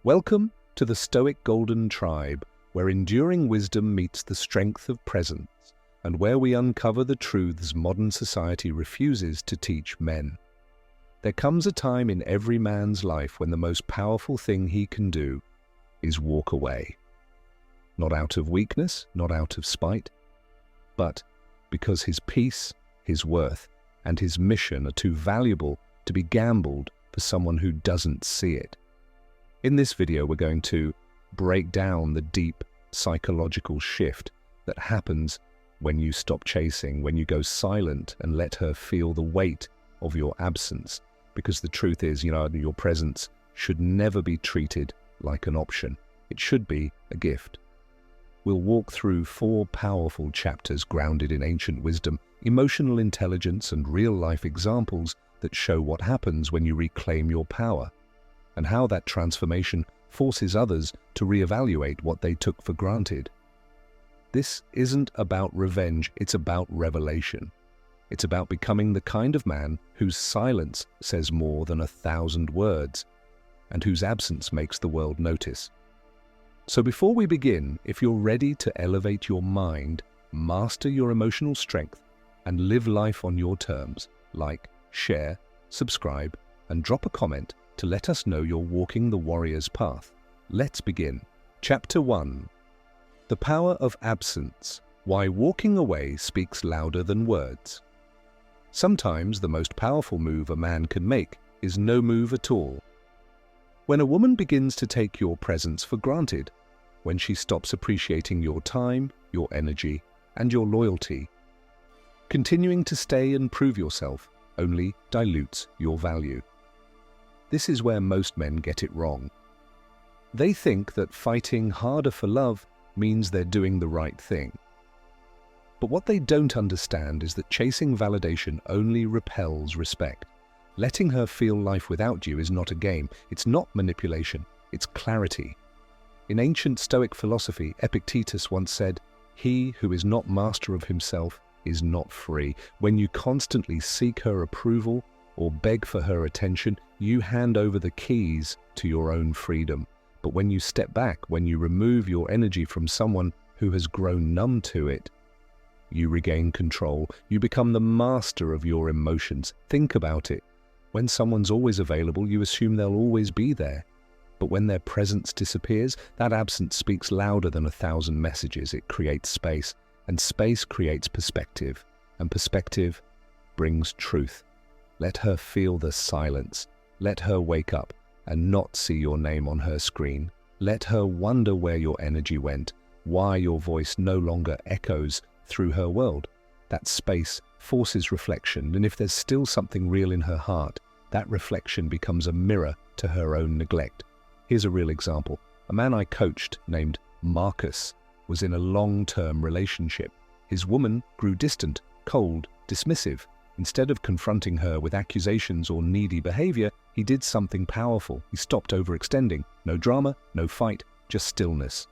Welcome to the Stoic Golden Tribe, where enduring wisdom meets the strength of presence, and where we uncover the truths modern society refuses to teach men. There comes a time in every man's life when the most powerful thing he can do is walk away. Not out of weakness, not out of spite, but because his peace, his worth, and his mission are too valuable to be gambled for someone who doesn't see it. In this video, we're going to break down the deep psychological shift that happens when you stop chasing, when you go silent and let her feel the weight of your absence. Because the truth is, your presence should never be treated like an option. It should be a gift. We'll walk through 4 powerful chapters grounded in ancient wisdom, emotional intelligence, and real-life examples that show what happens when you reclaim your power, and how that transformation forces others to reevaluate what they took for granted. This isn't about revenge, it's about revelation. It's about becoming the kind of man whose silence says more than 1,000 words, and whose absence makes the world notice. So before we begin, if you're ready to elevate your mind, master your emotional strength, and live life on your terms, like, share, subscribe, and drop a comment to let us know you're walking the warrior's path. Let's begin. Chapter 1. The Power of Absence. Why walking away speaks louder than words. Sometimes the most powerful move a man can make is no move at all. When a woman begins to take your presence for granted, when she stops appreciating your time, your energy, and your loyalty, continuing to stay and prove yourself only dilutes your value. This is where most men get it wrong. They think that fighting harder for love means they're doing the right thing. But what they don't understand is that chasing validation only repels respect. Letting her feel life without you is not a game. It's not manipulation. It's clarity. In ancient Stoic philosophy, Epictetus once said, "He who is not master of himself is not free." When you constantly seek her approval or beg for her attention, you hand over the keys to your own freedom. But when you step back, when you remove your energy from someone who has grown numb to it, you regain control. You become the master of your emotions. Think about it. When someone's always available, you assume they'll always be there. But when their presence disappears, that absence speaks louder than 1,000 messages. It creates space, and space creates perspective, and perspective brings truth. Let her feel the silence. Let her wake up and not see your name on her screen. Let her wonder where your energy went, why your voice no longer echoes through her world. That space forces reflection, and if there's still something real in her heart, that reflection becomes a mirror to her own neglect. Here's a real example. A man I coached named Marcus was in a long-term relationship. His woman grew distant, cold, dismissive. Instead of confronting her with accusations or needy behavior, he did something powerful. He stopped overextending. No drama, no fight, just stillness.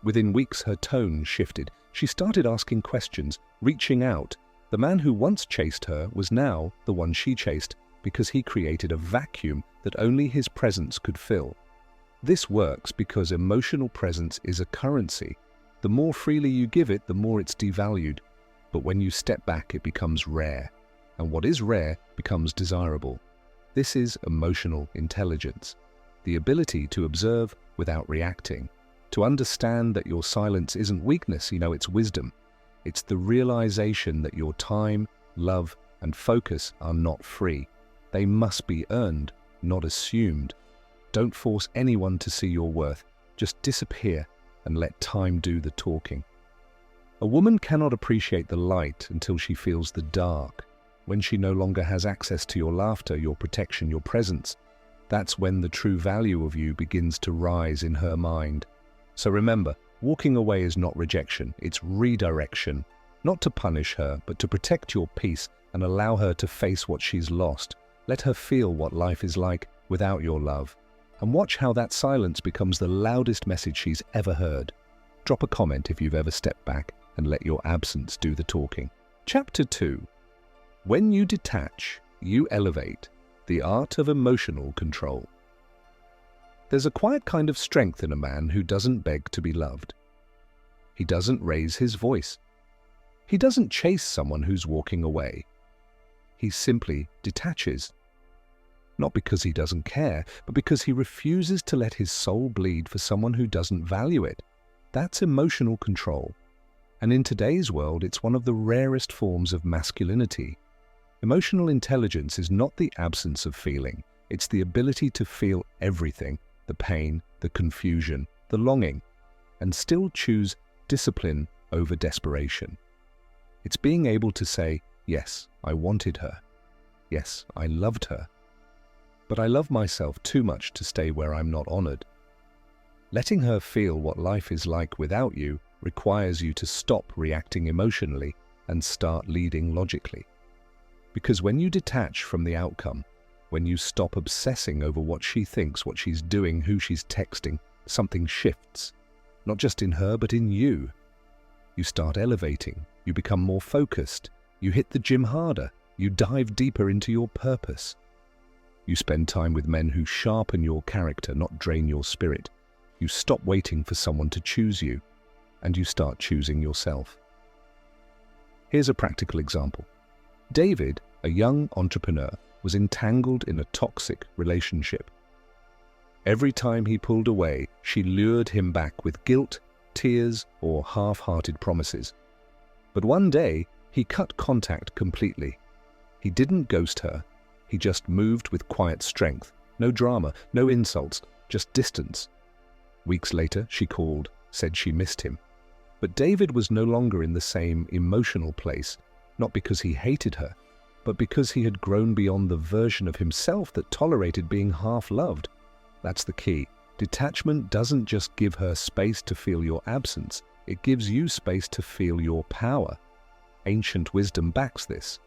Within weeks, her tone shifted. She started asking questions, reaching out. The man who once chased her was now the one she chased, because he created a vacuum that only his presence could fill. This works because emotional presence is a currency. The more freely you give it, the more it's devalued. But when you step back, it becomes rare. And what is rare becomes desirable. This is emotional intelligence. The ability to observe without reacting. To understand that your silence isn't weakness, it's wisdom. It's the realization that your time, love, and focus are not free. They must be earned, not assumed. Don't force anyone to see your worth. Just disappear and let time do the talking. A woman cannot appreciate the light until she feels the dark. When she no longer has access to your laughter, your protection, your presence, that's when the true value of you begins to rise in her mind. So remember, walking away is not rejection, it's redirection. Not to punish her, but to protect your peace and allow her to face what she's lost. Let her feel what life is like without your love. And watch how that silence becomes the loudest message she's ever heard. Drop a comment if you've ever stepped back and let your absence do the talking. Chapter 2. When you detach, you elevate. The art of emotional control. There's a quiet kind of strength in a man who doesn't beg to be loved. He doesn't raise his voice. He doesn't chase someone who's walking away. He simply detaches. Not because he doesn't care, but because he refuses to let his soul bleed for someone who doesn't value it. That's emotional control. And in today's world, it's one of the rarest forms of masculinity. Emotional intelligence is not the absence of feeling. It's the ability to feel everything, the pain, the confusion, the longing, and still choose discipline over desperation. It's being able to say, yes, I wanted her. Yes, I loved her. But I love myself too much to stay where I'm not honored. Letting her feel what life is like without you requires you to stop reacting emotionally and start leading logically. Because when you detach from the outcome, when you stop obsessing over what she thinks, what she's doing, who she's texting, something shifts. Not just in her, but in you. You start elevating. You become more focused. You hit the gym harder. You dive deeper into your purpose. You spend time with men who sharpen your character, not drain your spirit. You stop waiting for someone to choose you, and you start choosing yourself. Here's a practical example. David, a young entrepreneur, was entangled in a toxic relationship. Every time he pulled away, she lured him back with guilt, tears, or half-hearted promises. But one day, he cut contact completely. He didn't ghost her. He just moved with quiet strength. No drama, no insults, just distance. Weeks later, she called, said she missed him. But David was no longer in the same emotional place, not because he hated her, but because he had grown beyond the version of himself that tolerated being half-loved. That's the key. Detachment doesn't just give her space to feel your absence, it gives you space to feel your power. Ancient wisdom backs this.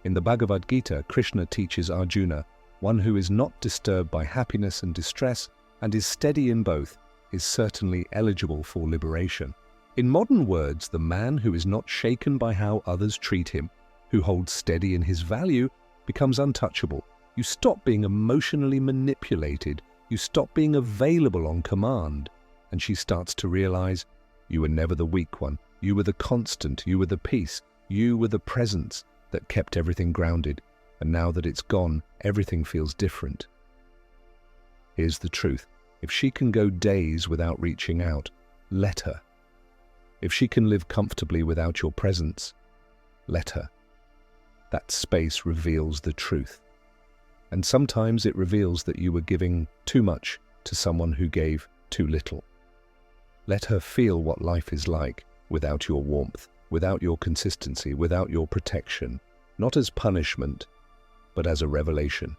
In the Bhagavad Gita, Krishna teaches Arjuna, one who is not disturbed by happiness and distress and is steady in both, is certainly eligible for liberation. In modern words, the man who is not shaken by how others treat him, who holds steady in his value, becomes untouchable. You stop being emotionally manipulated. You stop being available on command. And she starts to realize, you were never the weak one. You were the constant. You were the peace. You were the presence that kept everything grounded. And now that it's gone, everything feels different. Here's the truth. If she can go days without reaching out, let her. If she can live comfortably without your presence, let her. That space reveals the truth. And sometimes it reveals that you were giving too much to someone who gave too little. Let her feel what life is like without your warmth, without your consistency, without your protection, not as punishment, but as a revelation.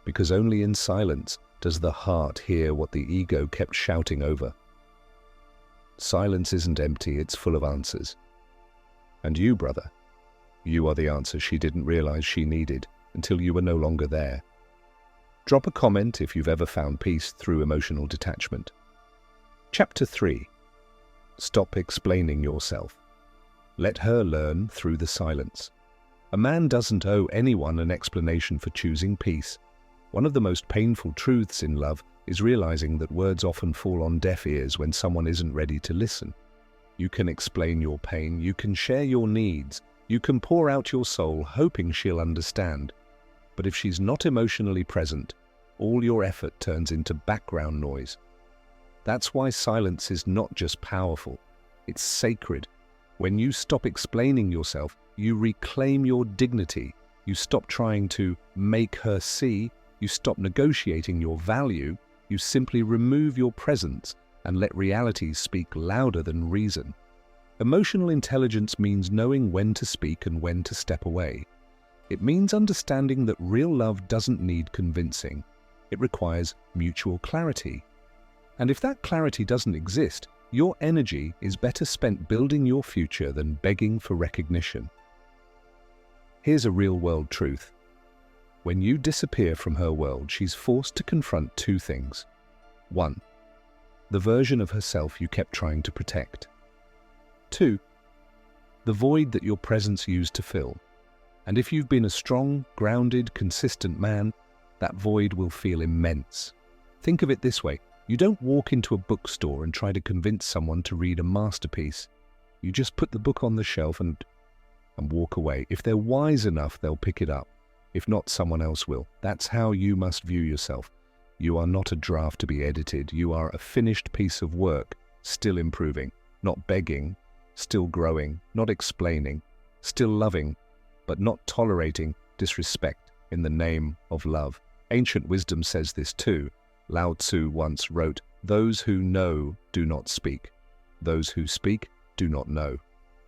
Because only in silence does the heart hear what the ego kept shouting over. Silence isn't empty, it's full of answers. And you, brother, you are the answer she didn't realize she needed until you were no longer there. Drop a comment if you've ever found peace through emotional detachment. Chapter 3. Stop explaining yourself. Let her learn through the silence. A man doesn't owe anyone an explanation for choosing peace. One of the most painful truths in love is realizing that words often fall on deaf ears when someone isn't ready to listen. You can explain your pain, you can share your needs, you can pour out your soul hoping she'll understand. But if she's not emotionally present, all your effort turns into background noise. That's why silence is not just powerful, it's sacred. When you stop explaining yourself, you reclaim your dignity. You stop trying to make her see, you stop negotiating your value, you simply remove your presence and let reality speak louder than reason. Emotional intelligence means knowing when to speak and when to step away. It means understanding that real love doesn't need convincing. It requires mutual clarity. And if that clarity doesn't exist, your energy is better spent building your future than begging for recognition. Here's a real-world truth. When you disappear from her world, she's forced to confront two things. 1. The version of herself you kept trying to protect. 2. The void that your presence used to fill. And if you've been a strong, grounded, consistent man, that void will feel immense. Think of it this way. You don't walk into a bookstore and try to convince someone to read a masterpiece. You just put the book on the shelf and walk away. If they're wise enough, they'll pick it up. If not, someone else will. That's how you must view yourself. You are not a draft to be edited. You are a finished piece of work, still improving, not begging, still growing, not explaining, still loving, but not tolerating disrespect in the name of love. Ancient wisdom says this too. Lao Tzu once wrote, "Those who know do not speak. Those who speak do not know."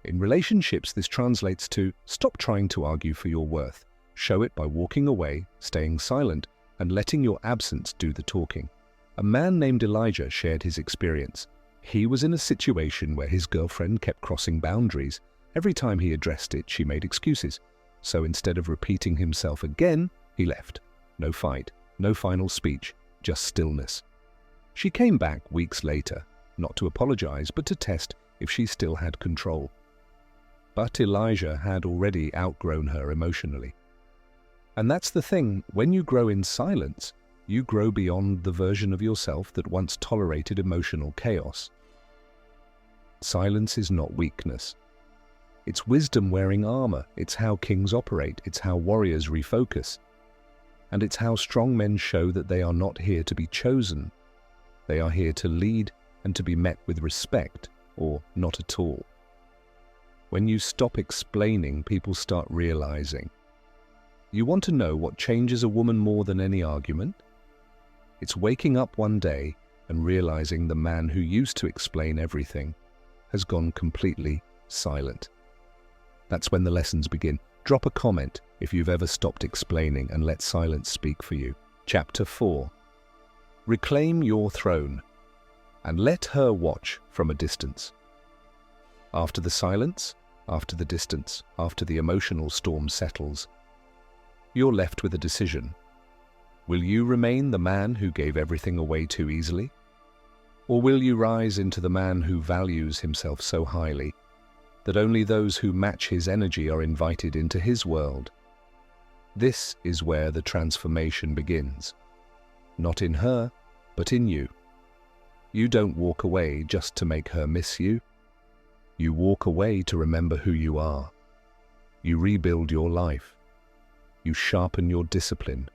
In relationships, this translates to stop trying to argue for your worth. Show it by walking away, staying silent, and letting your absence do the talking. A man named Elijah shared his experience. He was in a situation where his girlfriend kept crossing boundaries. Every time he addressed it, she made excuses. So instead of repeating himself again, he left. No fight, no final speech, just stillness. She came back weeks later, not to apologize, but to test if she still had control. But Elijah had already outgrown her emotionally. And that's the thing, when you grow in silence, you grow beyond the version of yourself that once tolerated emotional chaos. Silence is not weakness. It's wisdom wearing armor. It's how kings operate. It's how warriors refocus. And it's how strong men show that they are not here to be chosen. They are here to lead and to be met with respect, or not at all. When you stop explaining, people start realizing. You want to know what changes a woman more than any argument? It's waking up one day and realizing the man who used to explain everything has gone completely silent. That's when the lessons begin. Drop a comment if you've ever stopped explaining and let silence speak for you. Chapter 4. Reclaim your throne and let her watch from a distance. After the silence, after the distance, after the emotional storm settles, you're left with a decision. Will you remain the man who gave everything away too easily? Or will you rise into the man who values himself so highly that only those who match his energy are invited into his world? This is where the transformation begins. Not in her, but in you. You don't walk away just to make her miss you. You walk away to remember who you are. You rebuild your life. You sharpen your discipline.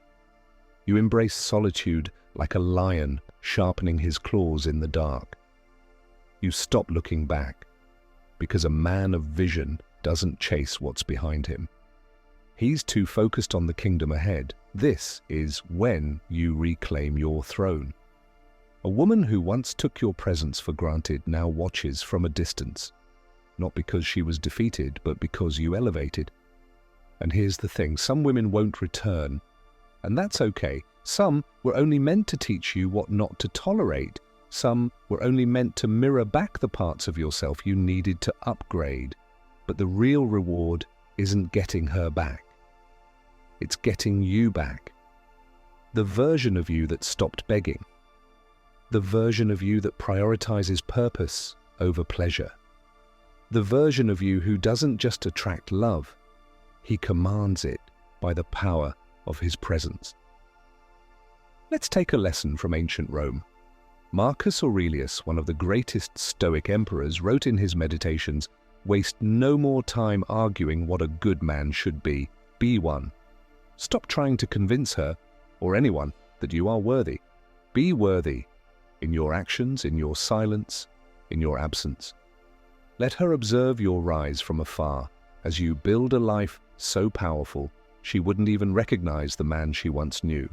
You embrace solitude like a lion sharpening his claws in the dark. You stop looking back, because a man of vision doesn't chase what's behind him. He's too focused on the kingdom ahead. This is when you reclaim your throne. A woman who once took your presence for granted now watches from a distance, not because she was defeated, but because you elevated. And here's the thing, some women won't return, and that's okay. Some were only meant to teach you what not to tolerate. Some were only meant to mirror back the parts of yourself you needed to upgrade. But the real reward isn't getting her back. It's getting you back. The version of you that stopped begging. The version of you that prioritizes purpose over pleasure. The version of you who doesn't just attract love, he commands it by the power of his presence. Let's take a lesson from ancient Rome. Marcus Aurelius, one of the greatest Stoic emperors, wrote in his meditations, "Waste no more time arguing what a good man should be. Be one. Stop trying to convince her, or anyone, that you are worthy. Be worthy in your actions, in your silence, in your absence. Let her observe your rise from afar as you build a life so powerful she wouldn't even recognize the man she once knew.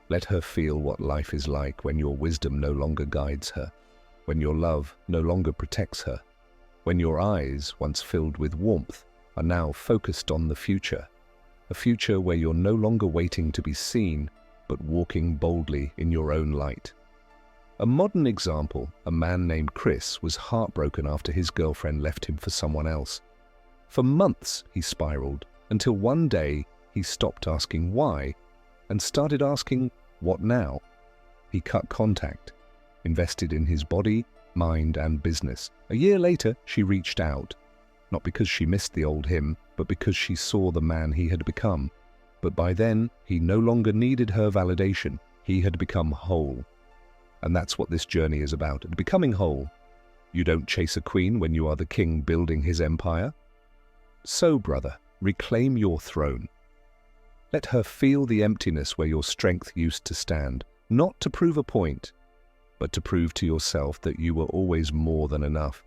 Let her feel what life is like when your wisdom no longer guides her, when your love no longer protects her, when your eyes, once filled with warmth, are now focused on the future, a future where you're no longer waiting to be seen, but walking boldly in your own light." A modern example, a man named Chris was heartbroken after his girlfriend left him for someone else. For months he spiraled, until one day he stopped asking why and started asking what now. He cut contact, invested in his body, mind and business. A year later she reached out, not because she missed the old him, but because she saw the man he had become. But by then he no longer needed her validation. He had become whole. And that's what this journey is about, becoming whole. You don't chase a queen when you are the king building his empire. So, brother, reclaim your throne. Let her feel the emptiness where your strength used to stand, not to prove a point, but to prove to yourself that you were always more than enough.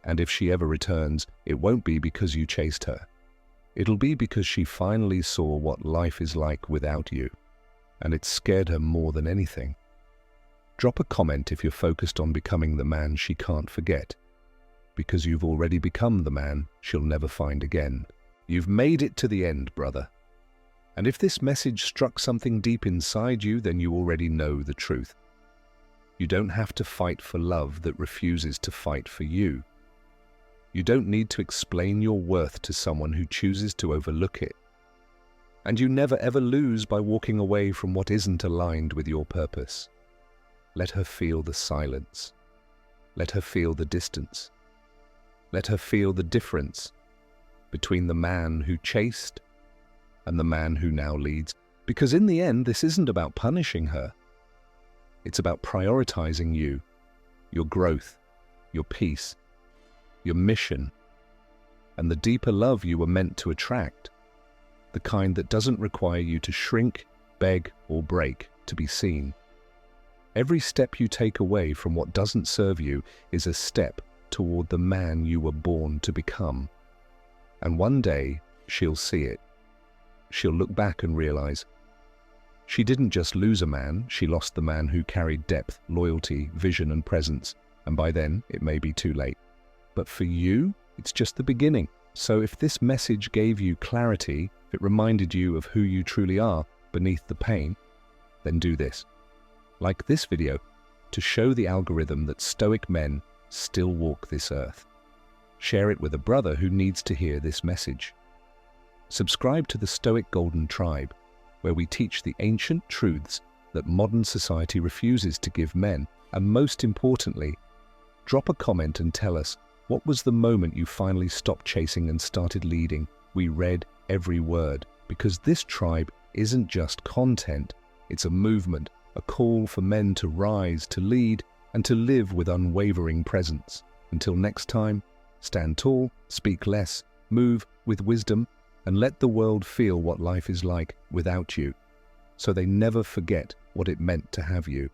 And if she ever returns, it won't be because you chased her. It'll be because she finally saw what life is like without you, and it scared her more than anything. Drop a comment if you're focused on becoming the man she can't forget, because you've already become the man she'll never find again. You've made it to the end, brother. And if this message struck something deep inside you, then you already know the truth. You don't have to fight for love that refuses to fight for you. You don't need to explain your worth to someone who chooses to overlook it. And you never ever lose by walking away from what isn't aligned with your purpose. Let her feel the silence. Let her feel the distance. Let her feel the difference between the man who chased and the man who now leads. Because in the end, this isn't about punishing her. It's about prioritizing you, your growth, your peace, your mission, and the deeper love you were meant to attract, the kind that doesn't require you to shrink, beg, or break to be seen. Every step you take away from what doesn't serve you is a step toward the man you were born to become. And one day, she'll see it. She'll look back and realize she didn't just lose a man, she lost the man who carried depth, loyalty, vision, and presence. And by then, it may be too late. But for you, it's just the beginning. So if this message gave you clarity, if it reminded you of who you truly are beneath the pain, then do this. Like this video to show the algorithm that Stoic men still walk this earth. Share it with a brother who needs to hear this message. Subscribe to the Stoic Golden Tribe, where we teach the ancient truths that modern society refuses to give men. And most importantly, drop a comment and tell us, what was the moment you finally stopped chasing and started leading? We read every word, because this tribe isn't just content, it's a movement, a call for men to rise, to lead, and to live with unwavering presence. Until next time, stand tall, speak less, move with wisdom, and let the world feel what life is like without you, so they never forget what it meant to have you.